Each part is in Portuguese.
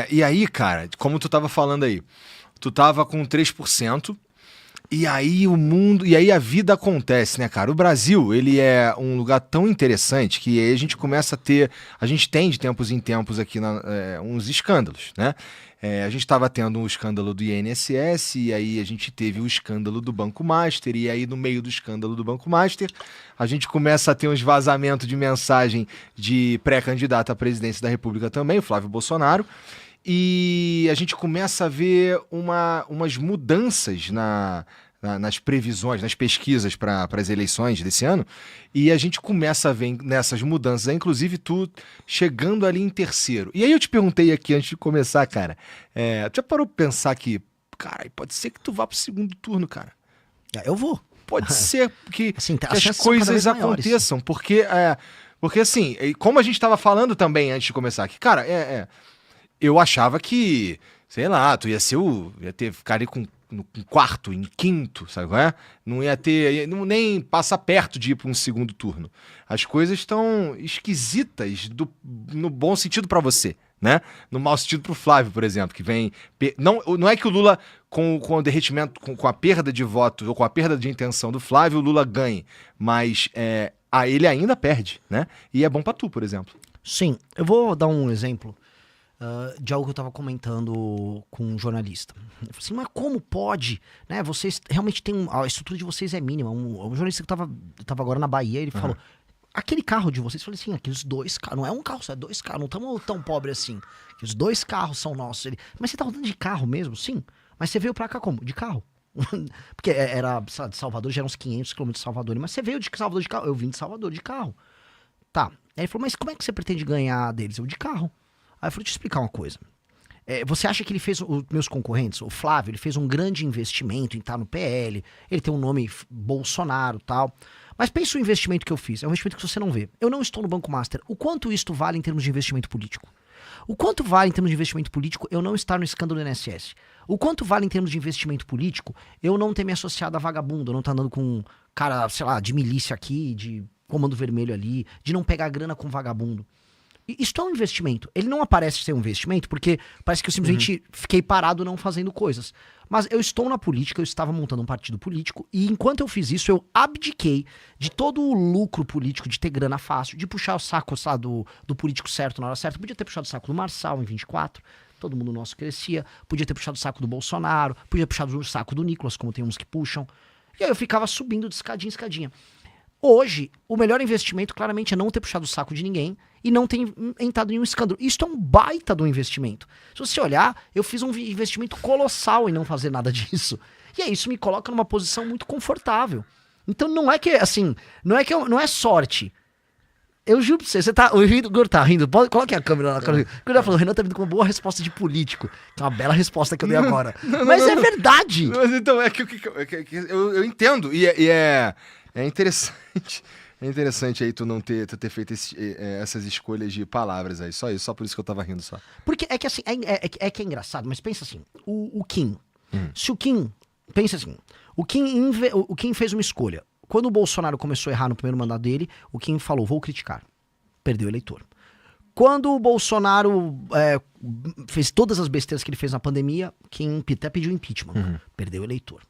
E aí, cara, como tu tava falando aí, tu tava com 3%, e aí o mundo, e aí a vida acontece, né, cara? O Brasil, ele é um lugar tão interessante que aí a gente começa a gente tem de tempos em tempos aqui uns escândalos, né? A gente estava tendo um escândalo do INSS, e aí a gente teve o escândalo do Banco Master, e aí no meio do escândalo do Banco Master, a gente começa a ter uns vazamentos de mensagem de pré-candidato à presidência da República também, o Flávio Bolsonaro, e a gente começa a ver umas mudanças nas previsões, nas pesquisas para as eleições desse ano, e a gente começa a ver nessas mudanças, inclusive tu chegando ali em terceiro. E aí eu te perguntei aqui antes de começar, cara, tu já parou pra pensar que, cara, pode ser que tu vá pro segundo turno, cara? Eu vou. Pode ser que, Assim, que as as chances são cada coisas vez maiores. aconteçam, porque assim, como a gente estava falando também antes de começar aqui, cara, eu achava que, sei lá, tu ia ficar ali em quarto, em quinto, sabe qual é? Não ia ter, nem passar perto de ir para um segundo turno. As coisas estão esquisitas no bom sentido para você, né? No mau sentido pro Flávio, por exemplo, que vem... Não é que o Lula, com o derretimento, com a perda de votos ou com a perda de intenção do Flávio, o Lula ganhe, mas ele ainda perde, né? E é bom para tu, por exemplo. Sim, eu vou dar um exemplo de algo que eu tava comentando com um jornalista. Eu falei assim, mas como pode? Né, vocês realmente têm... A estrutura de vocês é mínima. Um jornalista que eu tava agora na Bahia, ele falou, aquele carro de vocês, eu falei assim, aqueles 2 carros, não é um carro, só é 2 carros, não estamos tão pobres assim. Os 2 carros são nossos. Mas você tá rodando de carro mesmo? Sim. Mas você veio pra cá como? De carro. Porque era, sei lá, de Salvador, já eram uns 500 quilômetros de Salvador. Mas você veio de Salvador de carro? Eu vim de Salvador de carro. Tá. Aí ele falou, mas como é que você pretende ganhar deles? Eu, de carro. Aí eu falei, deixa eu explicar uma coisa. Você acha que ele fez, os meus concorrentes, o Flávio, ele fez um grande investimento em estar no PL, ele tem um nome Bolsonaro e tal, mas pensa o investimento que eu fiz, é um investimento que você não vê. Eu não estou no Banco Master. O quanto isto vale em termos de investimento político? O quanto vale em termos de investimento político eu não estar no escândalo do INSS? O quanto vale em termos de investimento político eu não ter me associado a vagabundo, eu não estar andando com um cara, sei lá, de milícia aqui, de comando vermelho ali, de não pegar grana com vagabundo? Isso é um investimento. Ele não aparece ser um investimento porque parece que eu simplesmente fiquei parado não fazendo coisas. Mas eu estou na política, eu estava montando um partido político e enquanto eu fiz isso, eu abdiquei de todo o lucro político, de ter grana fácil, de puxar o saco, sabe, do político certo na hora certa. Podia ter puxado o saco do Marçal em 24, todo mundo nosso crescia. Podia ter puxado o saco do Bolsonaro, podia ter puxado o saco do Nicolas, como tem uns que puxam. E aí eu ficava subindo de escadinha em escadinha. Hoje, o melhor investimento claramente é não ter puxado o saco de ninguém e não ter entrado em um escândalo. Isso é um baita do investimento. Se você olhar, eu fiz um investimento colossal em não fazer nada disso. E aí isso me coloca numa posição muito confortável. Então não é que, assim, não é sorte. Eu juro pra você tá... O Igor tá rindo. Coloque a câmera na cara. O Igor tá falando, o Renan tá vindo com uma boa resposta de político. Que é uma bela resposta que eu dei agora. Mas é verdade. Mas então, eu entendo. E é interessante. É interessante aí tu ter feito essas escolhas de palavras aí. Só isso, só por isso que eu tava rindo só. Porque é que assim, que é engraçado, mas pensa assim, o Kim. Se o Kim. Pensa assim, o Kim fez uma escolha. Quando o Bolsonaro começou a errar no primeiro mandato dele, o Kim falou, vou criticar. Perdeu o eleitor. Quando o Bolsonaro fez todas as besteiras que ele fez na pandemia, Kim até pediu impeachment. Perdeu o eleitor.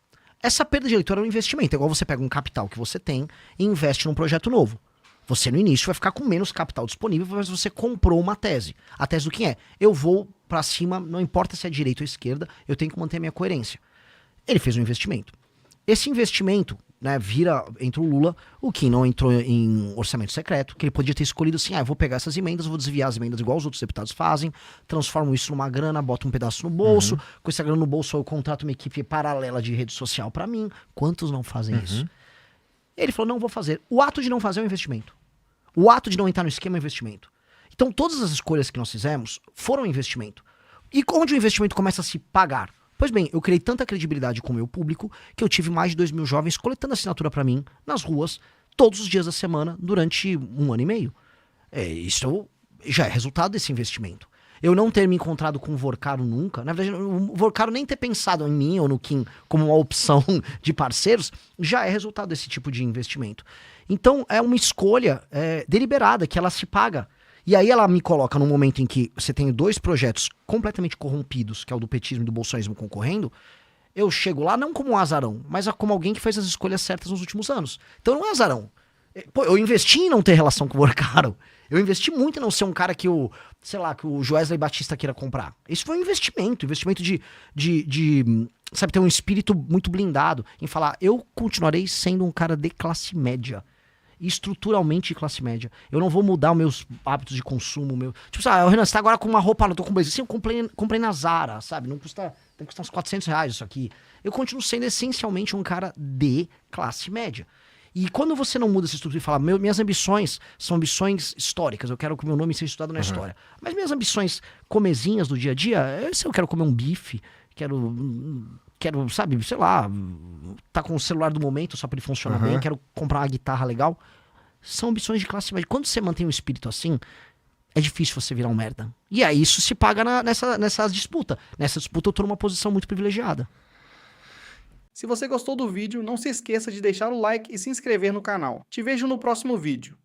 Essa perda de eleitor é um investimento. É igual você pega um capital que você tem e investe num projeto novo. Você no início vai ficar com menos capital disponível, mas você comprou uma tese. A tese do Kim é, eu vou pra cima, não importa se é direita ou esquerda, eu tenho que manter a minha coerência. Ele fez um investimento. Esse investimento, né, entra o Lula, o Kim não entrou em orçamento secreto, que ele podia ter escolhido assim, eu vou pegar essas emendas, vou desviar as emendas igual os outros deputados fazem, transformo isso numa grana, boto um pedaço no bolso, com essa grana no bolso eu contrato uma equipe paralela de rede social pra mim. Quantos não fazem isso? Ele falou, não vou fazer. O ato de não fazer é um investimento. O ato de não entrar no esquema é um investimento. Então todas as escolhas que nós fizemos foram um investimento. E onde o investimento começa a se pagar? Pois bem, eu criei tanta credibilidade com o meu público que eu tive mais de 2.000 jovens coletando assinatura pra mim, nas ruas, todos os dias da semana, durante 1 ano e meio. Isso já é resultado desse investimento. Eu não ter me encontrado com o Vorcaro nunca, na verdade, o Vorcaro nem ter pensado em mim ou no Kim como uma opção de parceiros, já é resultado desse tipo de investimento. Então, é uma escolha deliberada, que ela se paga. E aí ela me coloca num momento em que você tem 2 projetos completamente corrompidos, que é o do petismo e do bolsonarismo concorrendo, eu chego lá não como um azarão, mas como alguém que fez as escolhas certas nos últimos anos. Então não é azarão. Pô, eu investi em não ter relação com o Workaro. Eu investi muito em não ser um cara que o Joesley Batista queira comprar. Isso foi um investimento sabe, ter um espírito muito blindado em falar, eu continuarei sendo um cara de classe média. Estruturalmente de classe média. Eu não vou mudar os meus hábitos de consumo. Tipo, sabe, Renan, você tá agora com uma roupa, não tô com blazer. Sim, eu comprei na Zara, sabe? Deve custar uns R$400 isso aqui. Eu continuo sendo essencialmente um cara de classe média. E quando você não muda essa estrutura e fala, minhas ambições são ambições históricas, eu quero que o meu nome seja estudado na história. Mas minhas ambições comezinhas do dia a dia, se eu quero comer um bife, quero, sabe, sei lá, tá com o celular do momento só pra ele funcionar bem, quero comprar uma guitarra legal. São ambições de classe média. Quando você mantém um espírito assim, é difícil você virar um merda. E aí isso se paga nessa disputa. Nessa disputa eu tô numa posição muito privilegiada. Se você gostou do vídeo, não se esqueça de deixar o like e se inscrever no canal. Te vejo no próximo vídeo.